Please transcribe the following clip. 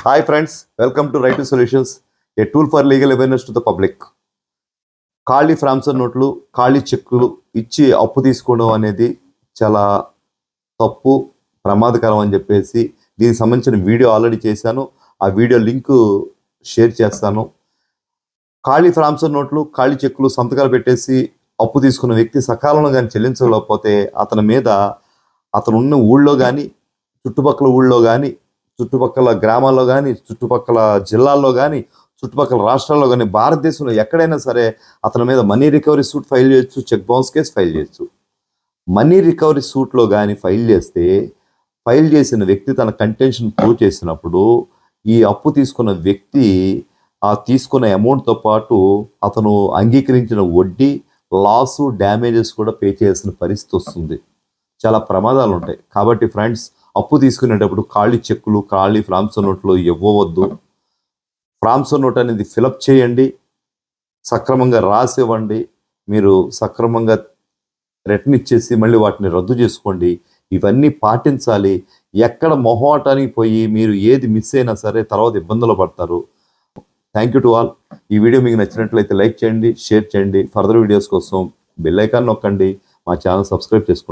Hi friends, welcome to Right to Solutions, a tool for legal awareness to the public. ఖాళీ ఫ్రాంసర్ నోట్లు, ఖాళీ చెక్కులు ఇచ్చి అప్పు తీసుకోవడం అనేది చాలా తప్పు, ప్రమాదకరం అని చెప్పేసి దీనికి సంబంధించిన వీడియో ఆల్రెడీ చేశాను. ఆ వీడియో లింక్ షేర్ చేస్తాను. ఖాళీ ఫ్రాంసర్ నోట్లు, ఖాళీ చెక్కులు సంతకాలు పెట్టేసి అప్పు తీసుకున్న వ్యక్తి సకాలంలో కానీ చెల్లించలేకపోతే అతని మీద అతను ఉన్న ఊళ్ళో కానీ, చుట్టుపక్కల ఊళ్ళో కానీ, చుట్టుపక్కల గ్రామాల్లో కానీ, చుట్టుపక్కల జిల్లాల్లో కానీ, చుట్టుపక్కల రాష్ట్రాల్లో కానీ, భారతదేశంలో ఎక్కడైనా సరే అతని మీద మనీ రికవరీ సూట్ ఫైల్ చేయొచ్చు, చెక్ బౌన్స్ కేసు ఫైల్ చేయొచ్చు. మనీ రికవరీ సూట్లో కానీ ఫైల్ చేస్తే, ఫైల్ చేసిన వ్యక్తి తన కంటెన్షన్ ప్రూవ్ చేసినప్పుడు ఈ అప్పు తీసుకున్న వ్యక్తి ఆ తీసుకున్న అమౌంట్తో పాటు అతను అంగీకరించిన వడ్డీ, లాసు, డ్యామేజెస్ కూడా పే చేయాల్సిన పరిస్థితి వస్తుంది. చాలా ప్రమాదాలు ఉంటాయి. కాబట్టి ఫ్రెండ్స్, అప్పు తీసుకునేటప్పుడు ఖాళీ చెక్కులు, ఖాళీ ఫ్రాంసర్ నోట్లు ఇవ్వవద్దు. ఫ్రాంసర్ నోట్ అనేది ఫిలప్ చేయండి, సక్రమంగా రాసివ్వండి. మీరు సక్రమంగా రిటర్న్ ఇచ్చేసి మళ్ళీ వాటిని రద్దు చేసుకోండి. ఇవన్నీ పాటించాలి. ఎక్కడ మొహమాటానికి పోయి మీరు ఏది మిస్ అయినా సరే తర్వాత ఇబ్బందులు పడతారు. Thank you to all. ఈ వీడియో మీకు నచ్చినట్లయితే లైక్ చేయండి, షేర్ చేయండి. ఫర్దర్ వీడియోస్ కోసం బెల్ ఐకాన్ నొక్కండి. మా ఛానల్ సబ్స్క్రైబ్ చేసుకోండి.